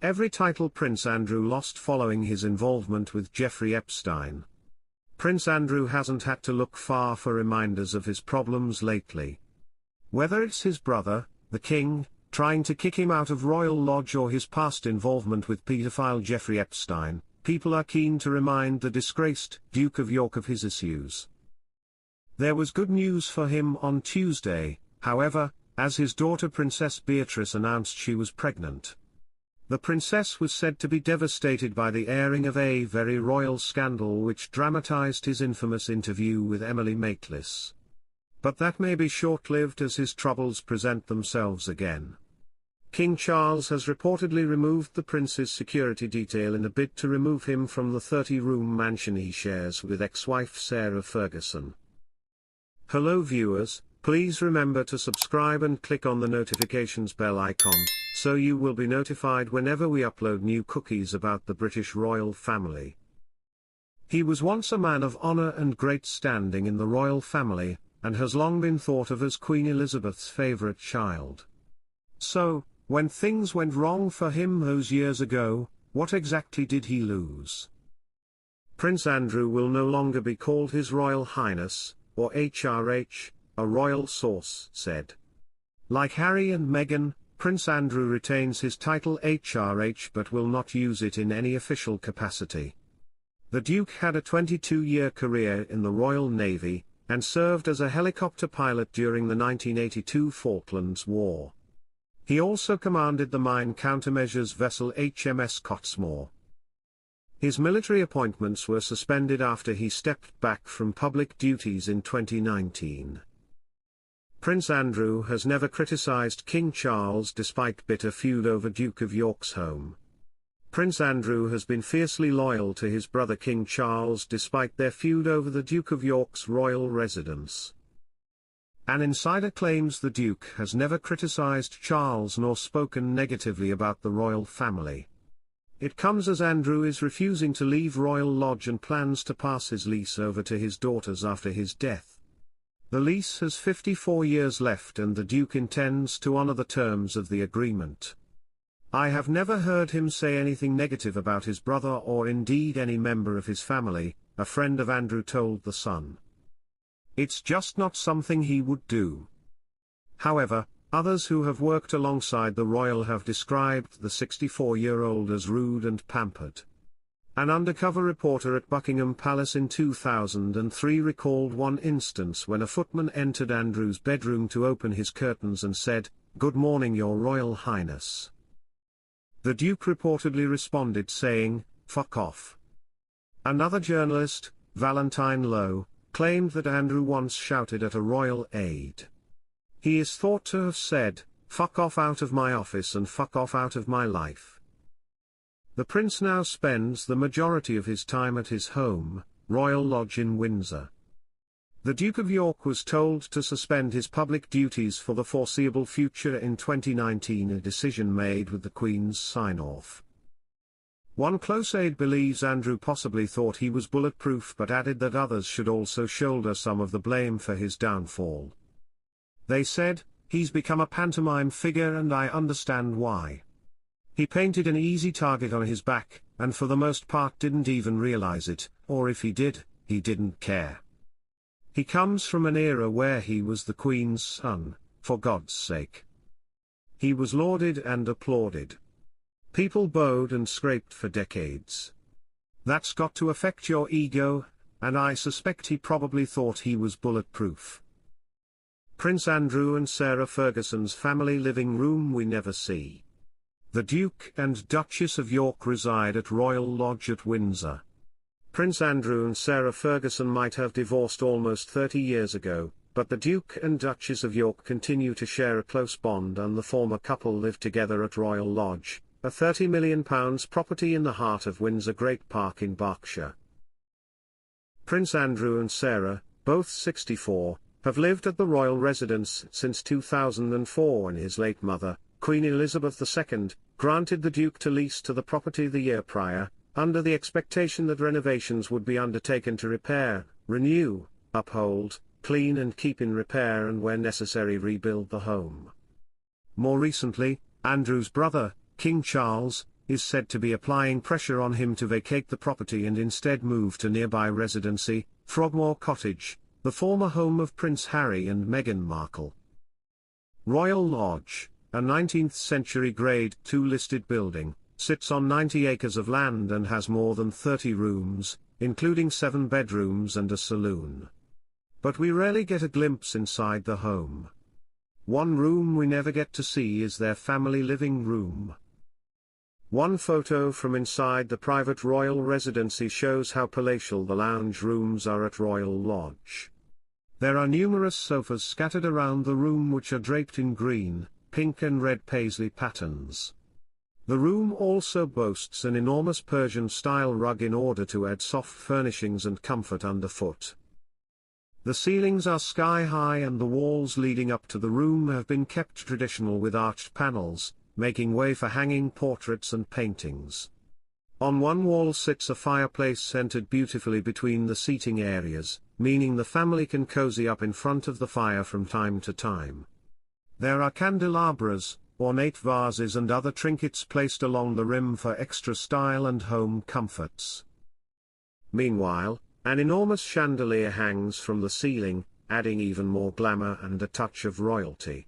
every title Prince Andrew lost following his involvement with Jeffrey Epstein. Prince Andrew hasn't had to look far for reminders of his problems lately. Whether it's his brother, the king, trying to kick him out of Royal Lodge, or his past involvement with paedophile Jeffrey Epstein, people are keen to remind the disgraced Duke of York of his issues. There was good news for him on Tuesday, however, as his daughter Princess Beatrice announced she was pregnant. The princess was said to be devastated by the airing of a very royal scandal which dramatised his infamous interview with Emily Maitlis. But that may be short-lived as his troubles present themselves again. King Charles has reportedly removed the prince's security detail in a bid to remove him from the 30-room mansion he shares with ex-wife Sarah Ferguson. Hello viewers, please remember to subscribe and click on the notifications bell icon, so you will be notified whenever we upload new cookies about the British royal family. He was once a man of honour and great standing in the royal family, and has long been thought of as Queen Elizabeth's favourite child. So, when things went wrong for him those years ago, what exactly did he lose? Prince Andrew will no longer be called His Royal Highness, or HRH, a royal source said. Like Harry and Meghan, Prince Andrew retains his title HRH but will not use it in any official capacity. The Duke had a 22-year career in the Royal Navy, and served as a helicopter pilot during the 1982 Falklands War. He also commanded the mine countermeasures vessel HMS Cottesmore. His military appointments were suspended after he stepped back from public duties in 2019. Prince Andrew has never criticised King Charles despite bitter feud over Duke of York's home. Prince Andrew has been fiercely loyal to his brother King Charles despite their feud over the Duke of York's royal residence. An insider claims the Duke has never criticised Charles nor spoken negatively about the royal family. It comes as Andrew is refusing to leave Royal Lodge and plans to pass his lease over to his daughters after his death. The lease has 54 years left and the Duke intends to honour the terms of the agreement. I have never heard him say anything negative about his brother or indeed any member of his family, a friend of Andrew told The Sun. It's just not something he would do. However, others who have worked alongside the royal have described the 64-year-old as rude and pampered. An undercover reporter at Buckingham Palace in 2003 recalled one instance when a footman entered Andrew's bedroom to open his curtains and said, "Good morning, Your Royal Highness." The Duke reportedly responded saying, "Fuck off." Another journalist, Valentine Lowe, claimed that Andrew once shouted at a royal aide. He is thought to have said, "Fuck off out of my office and fuck off out of my life." The prince now spends the majority of his time at his home, Royal Lodge in Windsor. The Duke of York was told to suspend his public duties for the foreseeable future in 2019, a decision made with the Queen's sign-off. One close aide believes Andrew possibly thought he was bulletproof but added that others should also shoulder some of the blame for his downfall. They said, "He's become a pantomime figure and I understand why. He painted an easy target on his back, and for the most part didn't even realize it, or if he did, he didn't care. He comes from an era where he was the Queen's son, for God's sake. He was lauded and applauded. People bowed and scraped for decades. That's got to affect your ego, and I suspect he probably thought he was bulletproof." Prince Andrew and Sarah Ferguson's family living room we never see. The Duke and Duchess of York reside at Royal Lodge at Windsor. Prince Andrew and Sarah Ferguson might have divorced almost 30 years ago, but the Duke and Duchess of York continue to share a close bond and the former couple live together at Royal Lodge, a £30 million property in the heart of Windsor Great Park in Berkshire. Prince Andrew and Sarah, both 64, have lived at the royal residence since 2004 when his late mother, Queen Elizabeth II, granted the Duke to lease to the property the year prior, under the expectation that renovations would be undertaken to repair, renew, uphold, clean and keep in repair and where necessary rebuild the home. More recently, Andrew's brother, King Charles, is said to be applying pressure on him to vacate the property and instead move to nearby residency, Frogmore Cottage, the former home of Prince Harry and Meghan Markle. Royal Lodge, a 19th-century Grade II listed building, sits on 90 acres of land and has more than 30 rooms, including 7 bedrooms and a saloon. But we rarely get a glimpse inside the home. One room we never get to see is their family living room. One photo from inside the private royal residency shows how palatial the lounge rooms are at Royal Lodge. There are numerous sofas scattered around the room which are draped in green, pink and red paisley patterns. The room also boasts an enormous Persian-style rug in order to add soft furnishings and comfort underfoot. The ceilings are sky-high and the walls leading up to the room have been kept traditional with arched panels, making way for hanging portraits and paintings. On one wall sits a fireplace centered beautifully between the seating areas, meaning the family can cozy up in front of the fire from time to time. There are candelabras, ornate vases and other trinkets placed along the rim for extra style and home comforts. Meanwhile, an enormous chandelier hangs from the ceiling, adding even more glamour and a touch of royalty.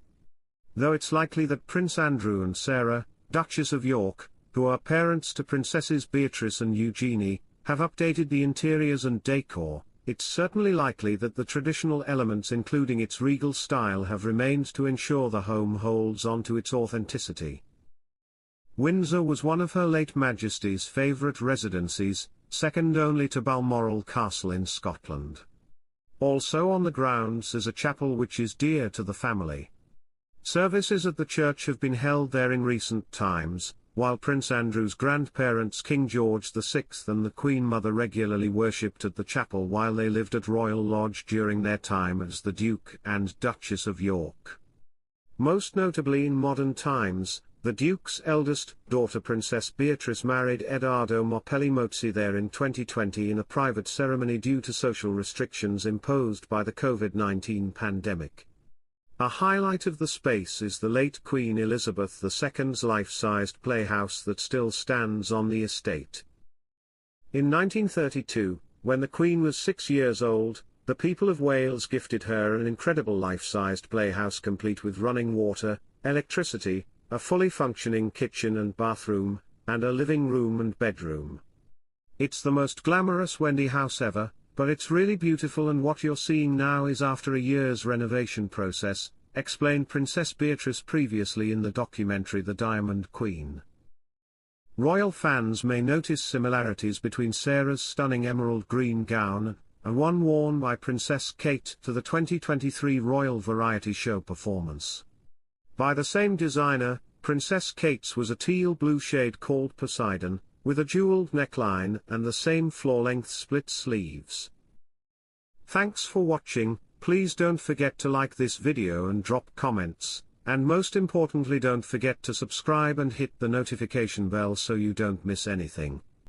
Though it's likely that Prince Andrew and Sarah, Duchess of York, who are parents to Princesses Beatrice and Eugenie, have updated the interiors and decor, it's certainly likely that the traditional elements including its regal style have remained to ensure the home holds on to its authenticity. Windsor was one of Her late Majesty's favourite residencies, second only to Balmoral Castle in Scotland. Also on the grounds is a chapel which is dear to the family. Services at the church have been held there in recent times, while Prince Andrew's grandparents King George VI and the Queen Mother regularly worshipped at the chapel while they lived at Royal Lodge during their time as the Duke and Duchess of York. Most notably in modern times, the Duke's eldest daughter Princess Beatrice married Edoardo Mopelli Mozzi there in 2020 in a private ceremony due to social restrictions imposed by the COVID-19 pandemic. A highlight of the space is the late Queen Elizabeth II's life-sized playhouse that still stands on the estate. In 1932, when the Queen was 6 years old, the people of Wales gifted her an incredible life-sized playhouse complete with running water, electricity, a fully functioning kitchen and bathroom, and a living room and bedroom. It's the most glamorous Wendy house ever, but it's really beautiful, and what you're seeing now is after a year's renovation process, explained Princess Beatrice previously in the documentary The Diamond Queen. Royal fans may notice similarities between Sarah's stunning emerald green gown and one worn by Princess Kate to the 2023 Royal Variety Show performance. By the same designer, Princess Kate's was a teal blue shade called Poseidon, with a jeweled neckline and the same floor-length split sleeves. Thanks for watching. Please don't forget to like this video and drop comments, and most importantly don't forget to subscribe and hit the notification bell so you don't miss anything.